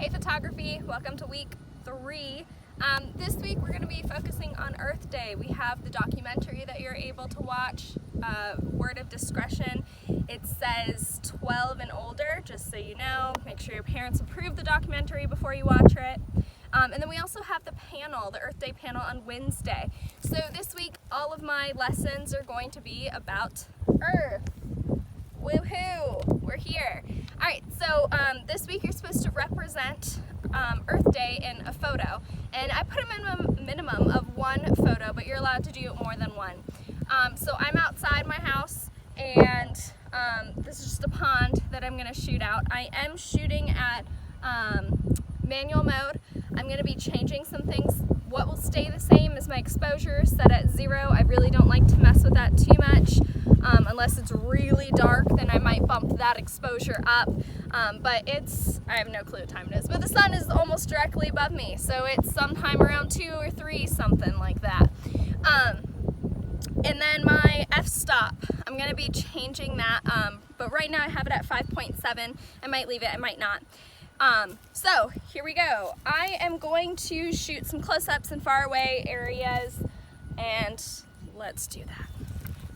Hey photography, welcome to week 3. This week we're going to be focusing on Earth Day. We have the documentary that you're able to watch, word of discretion. It says 12 and older, just so you know. Make sure your parents approve the documentary before you watch it. And then we also have the panel, the Earth Day panel on Wednesday. So this week all of my lessons are going to be about Earth. Woohoo! We're here. Alright, so this week you're supposed to represent Earth Day in a photo. And I put a minimum of one photo, but you're allowed to do more than one. So I'm outside my house, and this is just a pond that I'm going to shoot out. I am shooting at manual mode. I'm going to be changing some things. What will stay the same is my exposure set at 0. I really don't like to mess with that too much. Unless it's really dark, then I might bump that exposure up. But I have no clue what time it is. But the sun is almost directly above me, so it's sometime around 2 or 3, something like that. And then my f-stop, I'm going to be changing that. But right now I have it at 5.7. I might leave it, I might not. So here we go. I am going to shoot some close-ups in faraway areas, and let's do that.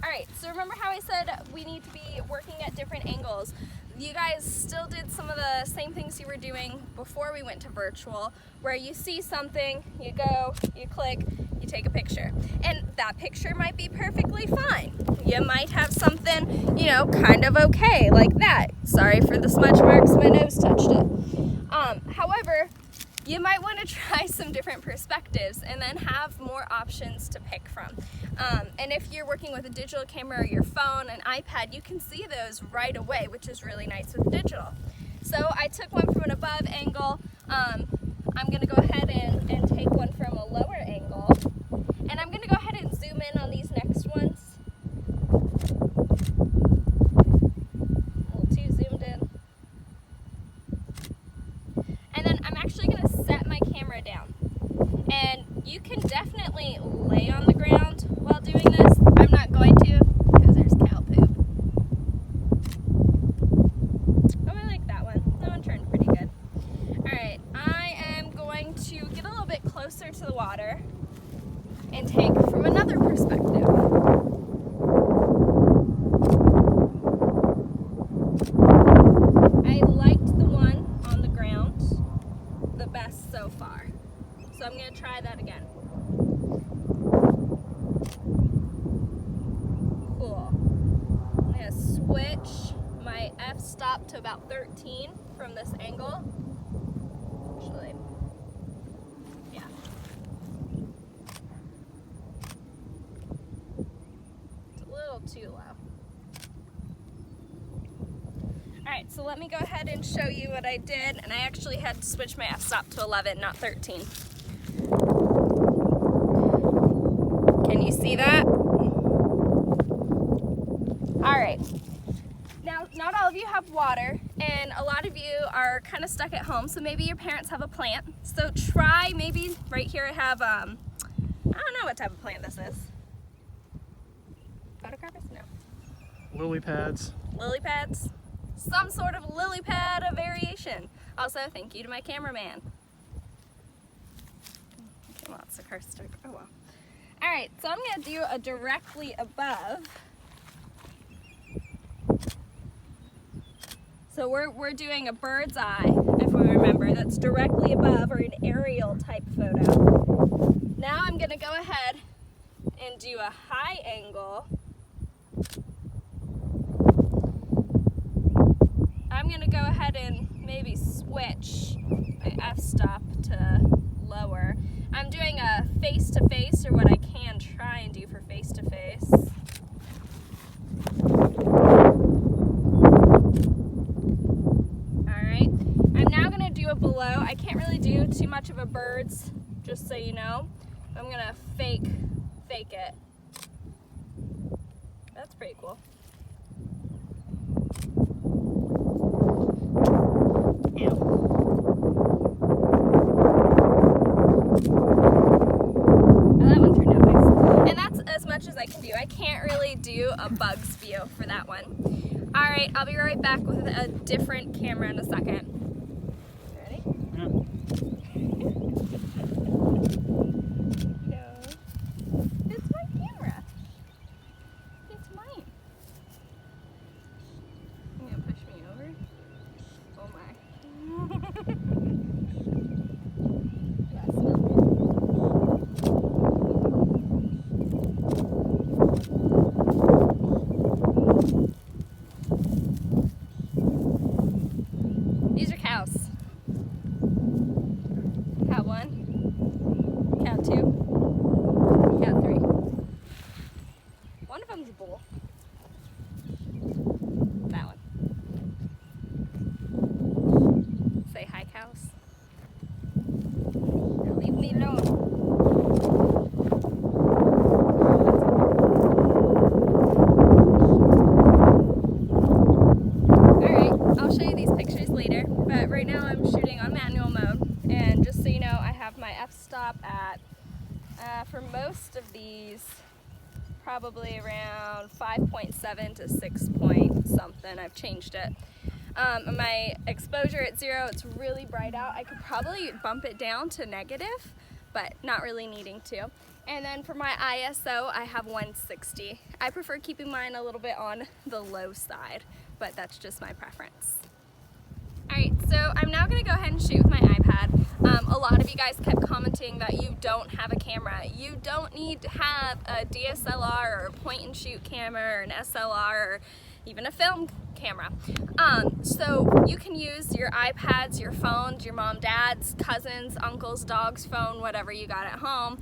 Alright, so remember how I said we need to be working at different angles? You guys still did some of the same things you were doing before we went to virtual, where you see something, you go, you click, you take a picture. And that picture might be perfectly fine. You might have something, kind of okay, like that. Sorry for the smudge marks, my nose touched it. However, you might want to try some different perspectives and then have more options to pick from. And if you're working with a digital camera or your phone, an iPad, you can see those right away, which is really nice with digital. So I took one from an above angle. I'm going to go ahead and take one from a lower angle. And I'm going to go ahead and zoom in on these next ones. A little too zoomed in. And then I'm actually going to set my camera down. And you can definitely lay on the ground while doing this. I'm not going to, because there's cow poop. Oh, I like that one. That one turned pretty good. Alright, I am going to get a little bit closer to the water and take from another perspective. I liked the one on the ground the best so far. So I'm going to try that again. Cool. I'm going to switch my f-stop to about 13 from this angle. Actually, yeah. It's a little too low. Alright, so let me go ahead and show you what I did, and I actually had to switch my f-stop to 11, not 13. Can you see that? Alright. Now, not all of you have water, and a lot of you are kind of stuck at home, so maybe your parents have a plant. So try, maybe right here I have, I don't know what type of plant this is. Photocarpus? No. Lily pads. Lily pads? Some sort of lily pad of variation. Also, thank you to my cameraman. Okay, well, it's a car stick. Oh well. Alright, so I'm going to do a directly above. So we're doing a bird's eye, if we remember. That's directly above, or an aerial type photo. Now I'm going to go ahead and do a high angle. I'm going to go ahead and maybe switch my f-stop to lower. I'm doing a face-to-face, or what I can try and do for face-to-face. Alright, I'm now going to do a below. I can't really do too much of a bird's, just so you know. I'm going to fake it. That's pretty cool. As I can do. I can't really do a bug's view for that one. Alright, I'll be right back with a different camera in a second. Ready? Yeah. house. Leave me alone. Alright, I'll show you these pictures later, but right now I'm shooting on manual mode, and just so you know, I have my f-stop at, for most of these, probably around 5.7 to 6 point something. I've changed it. My exposure at 0, it's really bright out. I could probably bump it down to negative, but not really needing to. And then for my ISO, I have 160. I prefer keeping mine a little bit on the low side, but that's just my preference. Alright, so I'm now going to go ahead and shoot with my iPad. A lot of you guys kept commenting that you don't have a camera. You don't need to have a DSLR or a point and shoot camera or an SLR or even a film camera. So you can use your iPads, your phones, your mom, dad's, cousins, uncles, dog's phone, whatever you got at home.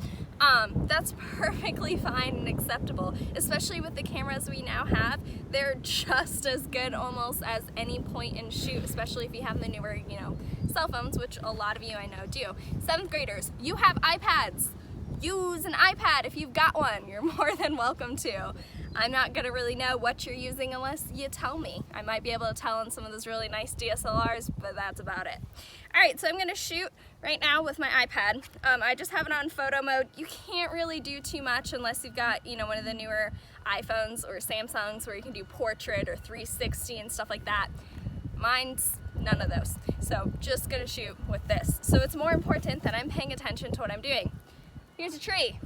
That's perfectly fine and acceptable, especially with the cameras we now have. They're just as good almost as any point and shoot, especially if you have the newer, cell phones, which a lot of you I know do. 7th graders, you have iPads. Use an iPad if you've got one. You're more than welcome to. I'm not gonna really know what you're using unless you tell me. I might be able to tell on some of those really nice DSLRs, but that's about it. All right, so I'm gonna shoot right now with my iPad. I just have it on photo mode. You can't really do too much unless you've got, one of the newer iPhones or Samsungs where you can do portrait or 360 and stuff like that. Mine's none of those. So just gonna shoot with this. So it's more important that I'm paying attention to what I'm doing. Here's a tree.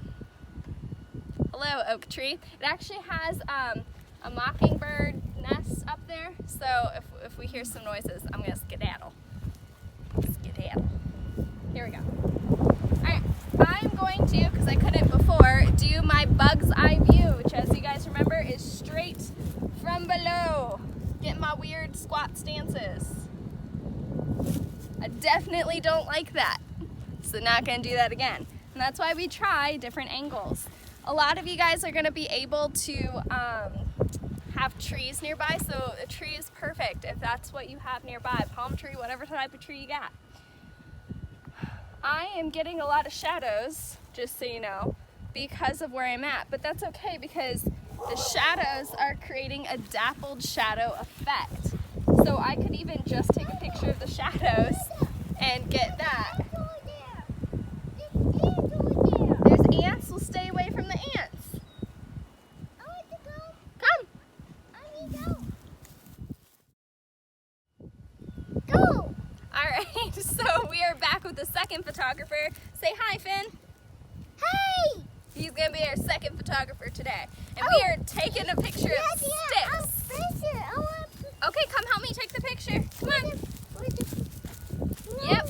Hello, oak tree. It actually has a mockingbird nest up there, so if we hear some noises, I'm gonna skedaddle. Skedaddle. Here we go. Alright, I'm going to, because I couldn't before, do my bug's eye view, which as you guys remember is straight from below. Get my weird squat stances. I definitely don't like that, so not gonna do that again. And that's why we try different angles. A lot of you guys are going to be able to have trees nearby, so a tree is perfect if that's what you have nearby. Palm tree, whatever type of tree you got. I am getting a lot of shadows, just so you know, because of where I'm at, but that's okay because the shadows are creating a dappled shadow effect. So I could even just take a picture of the shadows and get that. There's ants, we'll stay away from the ants. I want to go. Come. I need to go. Go. Alright, so we are back with the second photographer. Say hi, Finn. Hey. He's going to be our second photographer today. And we are taking a picture of sticks. Okay, come help me take the picture. Come on. Yep.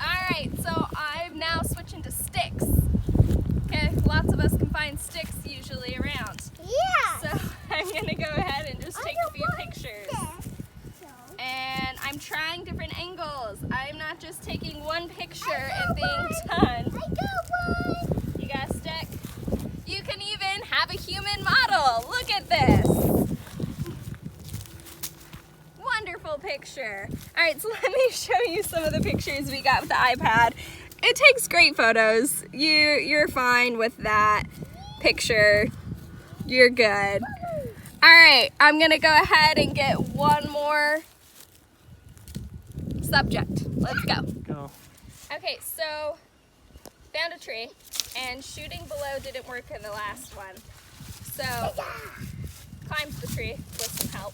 Alright, so I'm now switching to sticks. Okay, lots of us can find sticks usually around. Yeah. So I'm going to go ahead and just take a few pictures. And I'm trying different angles. I'm not just taking one picture and being done. I got one. You got a stick? You can even have a human model. Look at this. Wonderful picture. All right, so let me show you some of the pictures we got with the iPad. It takes great photos. You're fine with that picture. You're good. All right, I'm gonna go ahead and get one more subject. Let's go. Go. Okay, so found a tree, and shooting below didn't work in the last one. So climbed the tree with some help.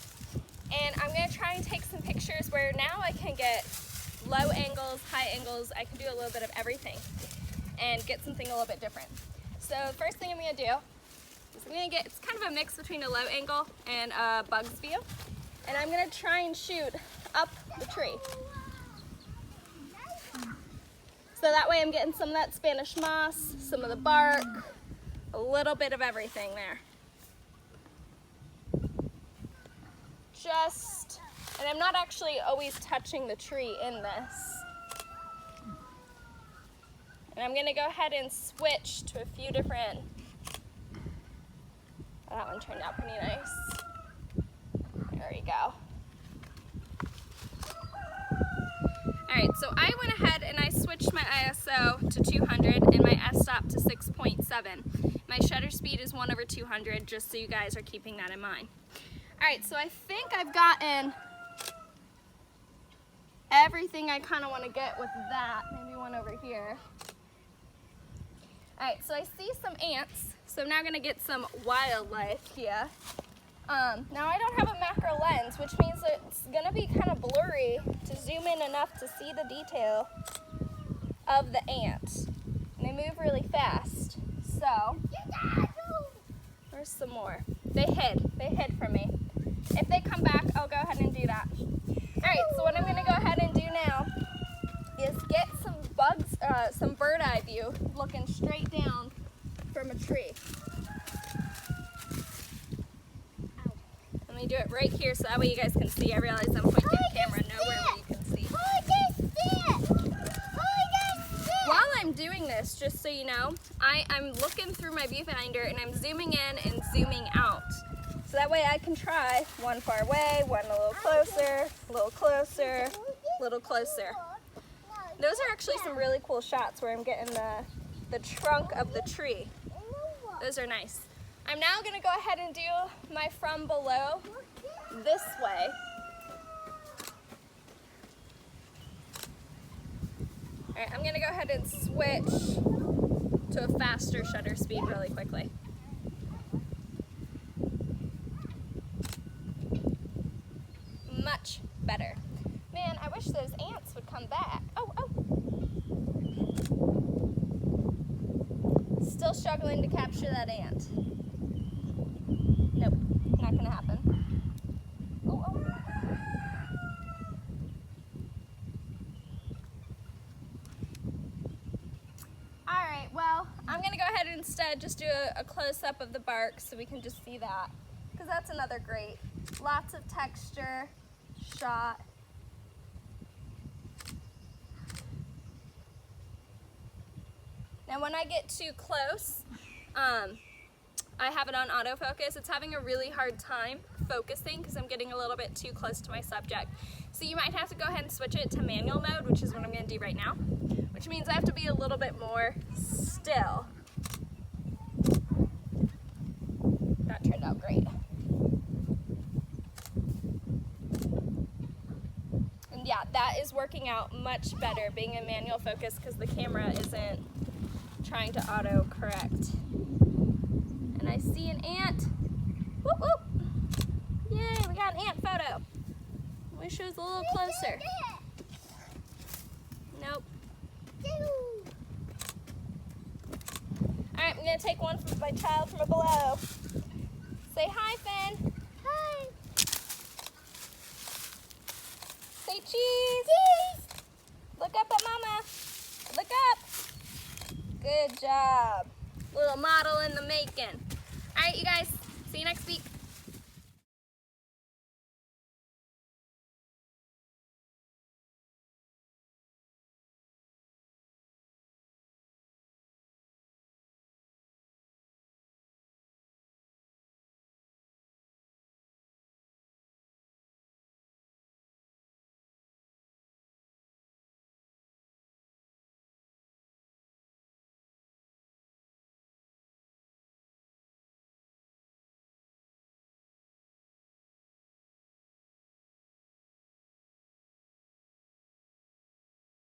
And I'm gonna try and take some pictures where now I can get low angles, high angles. I can do a little bit of everything and get something a little bit different. So the first thing I'm gonna do is I'm gonna get, it's kind of a mix between a low angle and a bug's view. And I'm gonna try and shoot up the tree. So that way I'm getting some of that Spanish moss, some of the bark, a little bit of everything there. And I'm not actually always touching the tree in this. And I'm gonna go ahead and switch to a few different, oh, that one turned out pretty nice. There we go. Alright, so I went ahead and I switched my ISO to 200 and my f-stop to 6.7. My shutter speed is 1/200, just so you guys are keeping that in mind. Alright, so I think I've gotten everything I kind of want to get with that. Maybe one over here. Alright, so I see some ants, so I'm now going to get some wildlife here. Now I don't have a macro lens, which means that it's going to be kind of blurry to zoom in enough to see the detail of the ants. And they move really fast. So, where's some more? They hid from me. If they come back, I'll go ahead and do that. Alright, so what I'm going to go ahead and do now is get some bugs, some bird eye view looking straight down from a tree. Let me do it right here so that way you guys can see. I realize I'm pointing the camera nowhere where you can see. While I'm doing this, just so you know, I'm looking through my viewfinder and I'm zooming in and zooming out. So that way I can try one far away, one a little closer, a little closer, a little closer. Those are actually some really cool shots where I'm getting the trunk of the tree. Those are nice. I'm now going to go ahead and do my from below this way. Alright, I'm going to go ahead and switch to a faster shutter speed really quickly. Much better. Man, I wish those ants would come back. Oh. Still struggling to capture that ant. Nope, not gonna happen. Oh. Alright, well, I'm gonna go ahead and instead just do a close-up of the bark so we can just see that. Because that's another great, lots of texture shot. Now when I get too close, I have it on autofocus. It's having a really hard time focusing because I'm getting a little bit too close to my subject. So you might have to go ahead and switch it to manual mode, which is what I'm going to do right now, which means I have to be a little bit more still. That turned out great. And yeah, that is working out much better being in manual focus because the camera isn't trying to auto correct. And I see an ant. Whoop whoop. Yay, we got an ant photo. Wish it was a little closer. Nope. Alright, I'm gonna take one from my child from below. Say hi, Finn. Hi. Say cheese. Look up at Mama. Look up. Good job. Little model in the making. All right, you guys, see you next week.